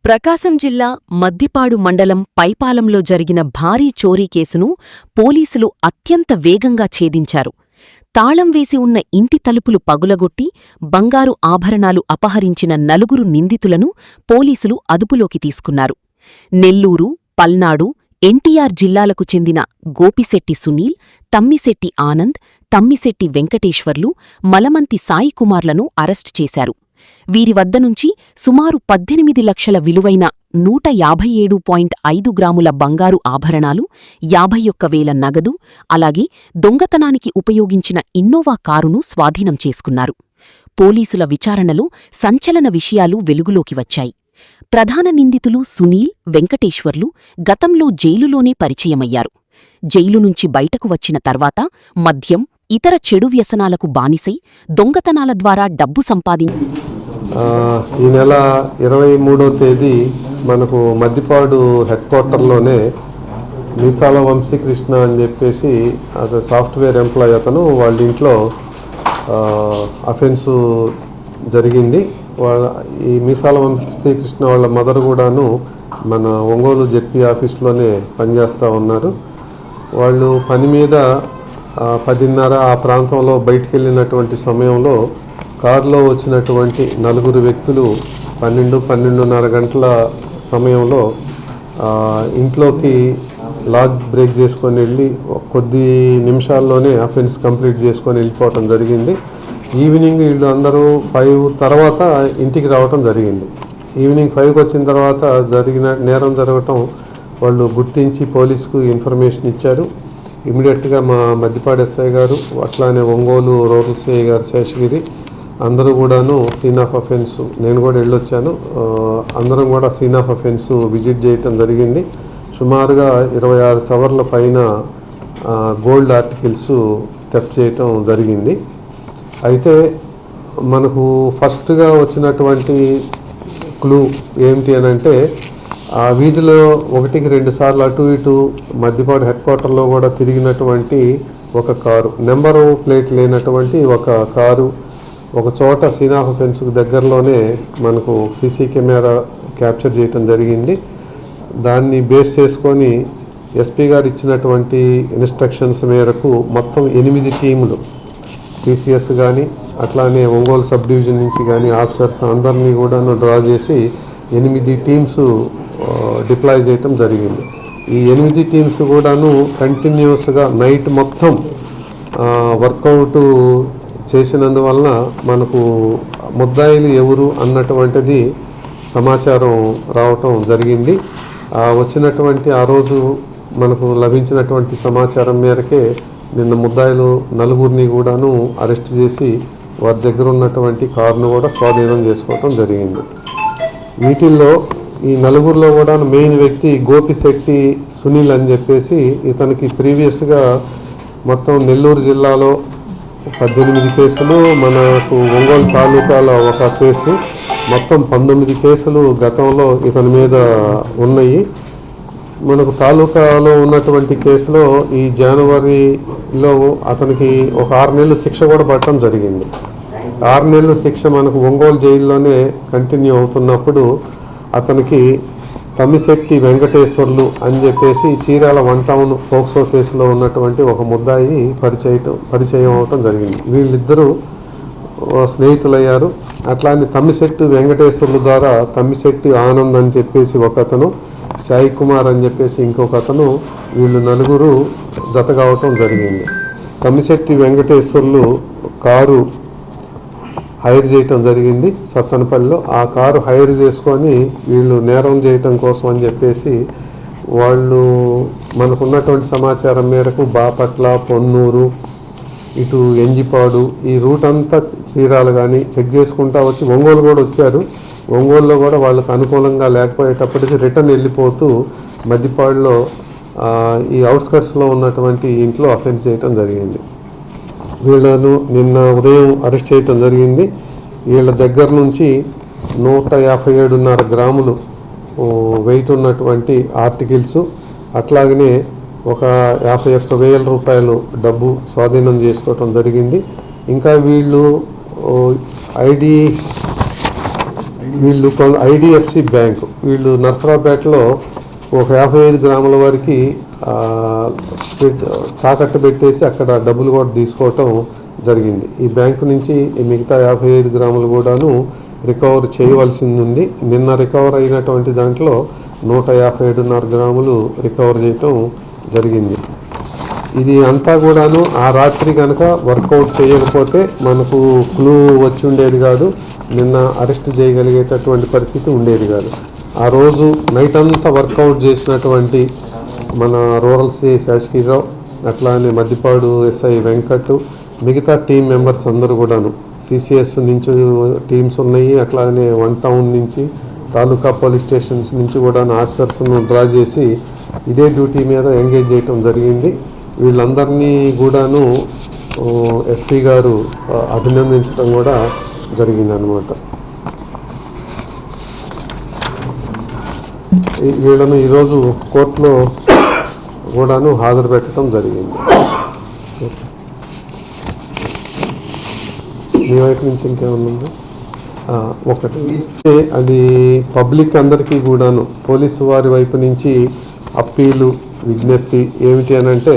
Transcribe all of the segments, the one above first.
ప్రకాశం జిల్లా మద్దిపాడు మండలం పైపాలెంలో జరిగిన భారీ చోరీ కేసును పోలీసులు అత్యంత వేగంగా ఛేదించారు. తాళం వేసి ఉన్న ఇంటి తలుపులు పగులగొట్టి బంగారు ఆభరణాలు అపహరించిన నలుగురు నిందితులను పోలీసులు అదుపులోకి తీసుకున్నారు. నెల్లూరు, పల్నాడు, ఎన్టీఆర్ జిల్లాలకు చెందిన గోపిశెట్టి సునీల్, తమ్మిశెట్టి ఆనంద్, తమ్మిశెట్టి వెంకటేశ్వర్లు, మలమంతి సాయికుమార్లను అరెస్టు చేశారు. వీరి వద్ద నుంచి సుమారు 18 లక్షల విలువైన 157.5 గ్రాముల బంగారు ఆభరణాలు, 51,000 నగదు, అలాగే దొంగతనానికి ఉపయోగించిన ఇన్నోవా కారును స్వాధీనం చేసుకున్నారు. పోలీసుల విచారణలో సంచలన విషయాలు వెలుగులోకి వచ్చాయి. ప్రధాన నిందితులు సునీల్, వెంకటేశ్వర్లు గతంలో జైలులోనే పరిచయమయ్యారు. జైలు నుంచి బయటకు వచ్చిన తర్వాత మద్యం, ఇతర చెడు వ్యసనాలకు బానిసై దొంగతనాల ద్వారా డబ్బు సంపాదించి ఈ నెల 23వ తేదీ మనకు మద్దిపాడు హెడ్ క్వార్టర్లోనే మీసాల వంశీకృష్ణ అని చెప్పేసి అది సాఫ్ట్వేర్ ఎంప్లాయ్ అతను వాళ్ళ ఇంట్లో అఫెన్సు జరిగింది. ఈ మీసాల వంశీకృష్ణ వాళ్ళ మదర్ కూడాను మన ఒంగోలు జెడ్పీ ఆఫీస్లోనే పనిచేస్తూ ఉన్నారు. వాళ్ళు పని మీద 10:30 ఆ ప్రాంతంలో బయటికి వెళ్ళినటువంటి సమయంలో కారులో వచ్చినటువంటి నలుగురు వ్యక్తులు 12-12:30 గంటల సమయంలో ఇంట్లోకి లాక్ బ్రేక్ చేసుకొని వెళ్ళి కొద్ది నిమిషాల్లోనే అఫెన్స్ కంప్లీట్ చేసుకొని వెళ్ళిపోవటం జరిగింది. ఈవినింగ్ వీళ్ళు అందరూ 5 తర్వాత ఇంటికి రావటం జరిగింది. ఈవినింగ్ 5కి వచ్చిన తర్వాత జరిగిన నేరం జరగటం వాళ్ళు గుర్తించి పోలీసుకు ఇన్ఫర్మేషన్ ఇచ్చారు. ఇమీడియట్గా మా మద్దిపాడు ఎస్ఐ గారు, అట్లానే ఒంగోలు రూరల్ సిఐ గారు శేషగిరి అందరూ కూడాను సీన్ ఆఫ్ అఫెన్స్, నేను కూడా వెళ్ళొచ్చాను, అందరం కూడా సీన్ ఆఫ్ అఫెన్స్ విజిట్ చేయటం జరిగింది. సుమారుగా 26 సవర్ల పైన గోల్డ్ ఆర్టికల్స్ థెఫ్ట్ చేయటం జరిగింది. అయితే మనకు ఫస్ట్గా వచ్చినటువంటి క్లూ ఏమిటి అని అంటే, ఆ వీధిలో 1-2 సార్లు అటు ఇటు మద్దిపాడు హెడ్ క్వార్టర్లో కూడా తిరిగినటువంటి ఒక కారు, నెంబరు ప్లేట్ లేనటువంటి ఒక కారు ఒక చోట సీన్ ఆఫ్ అఫెన్స్కు దగ్గరలోనే మనకు సీసీ కెమెరా క్యాప్చర్ చేయటం జరిగింది. దాన్ని బేస్ చేసుకొని ఎస్పీ గారు ఇచ్చినటువంటి ఇన్స్ట్రక్షన్స్ మేరకు మొత్తం 8 టీములు, సిసిఎస్ కానీ అట్లానే ఒంగోలు సబ్ డివిజన్ నుంచి కానీ ఆఫీసర్స్ అందరినీ కూడా డ్రా చేసి 8 టీమ్స్ డిప్లాయ్ చేయటం జరిగింది. ఈ 8 టీమ్స్ కూడాను కంటిన్యూస్గా నైట్ మొత్తం వర్కౌట్ చేసినందువలన మనకు ముద్దాయిలు ఎవరు అన్నటువంటిది సమాచారం రావటం జరిగింది. వచ్చినటువంటి ఆ రోజు మనకు లభించినటువంటి సమాచారం మేరకే నిన్న ముద్దాయిలు నలుగురిని కూడాను అరెస్ట్ చేసి వారి దగ్గర ఉన్నటువంటి కారును కూడా స్వాధీనం చేసుకోవటం జరిగింది. వీటిల్లో ఈ నలుగురిలో కూడా మెయిన్ వ్యక్తి గోపిశెట్టి సునీల్ అని చెప్పేసి, ఇతనికి ప్రీవియస్గా మొత్తం నెల్లూరు జిల్లాలో 18 కేసులు, మనకు ఒంగోలు తాలూకాలో ఒక కేసు, మొత్తం 19 కేసులు గతంలో ఇతని మీద ఉన్నాయి. మనకు తాలూకాలో ఉన్నటువంటి కేసులో ఈ జనవరిలో అతనికి ఒక 6 నెలలు శిక్ష కూడా పడటం జరిగింది. 6 నెలలు శిక్ష మనకు ఒంగోలు జైల్లోనే కంటిన్యూ అవుతున్నప్పుడు అతనికి తమ్మిశెట్టి వెంకటేశ్వర్లు అని చెప్పేసి చీరాల 1 టౌన్ పోక్సో కేసులో ఉన్నటువంటి ఒక ముద్దాయి పరిచయం అవటం జరిగింది. వీళ్ళిద్దరూ స్నేహితులయ్యారు. అట్లానే తమ్మిశెట్టి వెంకటేశ్వర్లు ద్వారా తమ్మిశెట్టి ఆనంద్ అని చెప్పేసి ఒక అతను, సాయికుమార్ అని చెప్పేసి ఇంకొక అతను, వీళ్ళు నలుగురు జత కావటం జరిగింది. తమ్మిశెట్టి వెంకటేశ్వర్లు కారు హైర్ చేయటం జరిగింది సత్తనపల్లిలో. ఆ కారు హైర్ చేసుకొని వీళ్ళు నేరం చేయటం కోసం అని చెప్పేసి వాళ్ళు మనకున్నటువంటి సమాచారం మేరకు బాపట్ల, పొన్నూరు, ఇటు ఎంజిపాడు ఈ రూట్ అంతా చీరాలు కానీ చెక్ చేసుకుంటా వచ్చి ఒంగోలు కూడా వచ్చారు. ఒంగోలులో కూడా వాళ్ళకు అనుకూలంగా లేకపోయేటప్పటికి రిటర్న్ వెళ్ళిపోతూ మద్దిపాడులో ఈ అవుట్స్కట్స్లో ఉన్నటువంటి ఇంట్లో అఫెన్స్ చేయటం జరిగింది. వీళ్ళను నిన్న ఉదయం అరెస్ట్ చేయటం జరిగింది. వీళ్ళ దగ్గర నుంచి 157.5 గ్రాములు వెయిట్ ఉన్నటువంటి ఆర్టికల్స్, అట్లాగనే ఒక 51,000 రూపాయలు డబ్బు స్వాధీనం చేసుకోవటం జరిగింది. ఇంకా వీళ్ళు వీళ్ళు ఐడిఎఫ్సి బ్యాంక్, వీళ్ళు నర్సరావుపేటలో ఒక 55 గ్రాముల వరకు తాకట్టు పెట్టేసి అక్కడ డబ్బులు కూడా తీసుకోవటం జరిగింది. ఈ బ్యాంకు నుంచి మిగతా 55 గ్రాములు కూడాను రికవర్ చేయవలసింది ఉంది. నిన్న రికవర్ అయినటువంటి దాంట్లో 157.5 గ్రాములు రికవర్ చేయటం జరిగింది. ఇది అంతా కూడాను ఆ రాత్రి కనుక వర్కౌట్ చేయకపోతే మనకు క్లూ వచ్చి ఉండేది కాదు, నిన్న అరెస్ట్ చేయగలిగేటటువంటి పరిస్థితి ఉండేది కాదు. ఆ రోజు నైట్ అంతా వర్కౌట్ చేసినటువంటి మన రూరల్ సిఐ శాసకీరావు, అట్లానే మద్దిపాడు ఎస్ఐ వెంకట్, మిగతా టీం మెంబర్స్ అందరూ కూడాను సిసిఎస్ నుంచి టీమ్స్ ఉన్నాయి, అట్లానే 1 టౌన్ నుంచి తాలూకా పోలీస్ స్టేషన్స్ నుంచి కూడా ఆఫీసర్స్ను డ్రా చేసి ఇదే డ్యూటీ మీద ఎంగేజ్ చేయటం జరిగింది. వీళ్ళందరినీ కూడాను ఎస్పీ గారు అభినందించడం కూడా జరిగిందనమాట. వీళ్ళను ఈరోజు కోర్టులో కూడాను హాజరు పెట్టడం జరిగింది. మీ వైపు నుంచి ఇంకేమన్నా ఒకటి అది పబ్లిక్ అందరికీ కూడాను పోలీసు వారి వైపు నుంచి అప్పీలు విజ్ఞప్తి ఏమిటి అని అంటే,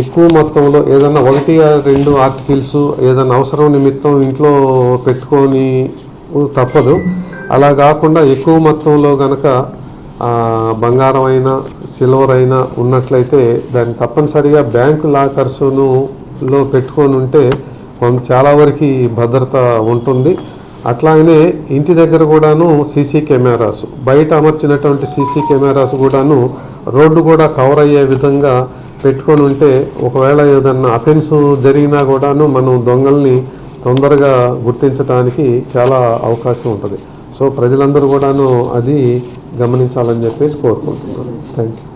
ఎక్కువ మొత్తంలో ఏదన్నా 1-2 ఆర్టికల్స్ ఏదన్నా అవసరం నిమిత్తం ఇంట్లో పెట్టుకొని తప్పదు. అలా కాకుండా ఎక్కువ మొత్తంలో గనక బంగారం అయినా సిల్వర్ అయినా ఉన్నట్లయితే దాన్ని తప్పనిసరిగా బ్యాంకు లాకర్స్లో పెట్టుకొని ఉంటే చాలా వరకు భద్రత ఉంటుంది. అట్లాగనే ఇంటి దగ్గర కూడాను సీసీ కెమెరాస్, బయట అమర్చినటువంటి సీసీ కెమెరాస్ కూడాను రోడ్డు కూడా కవర్ అయ్యే విధంగా పెట్టుకొని ఉంటే ఒకవేళ ఏదన్నా అఫెన్స్ జరిగినా కూడాను మనం దొంగల్ని తొందరగా గుర్తించడానికి చాలా అవకాశం ఉంటుంది. సో ప్రజలందరూ కూడాను అది గమనించాలని చెప్పేసి కోరుకుంటున్నాను. Thank you.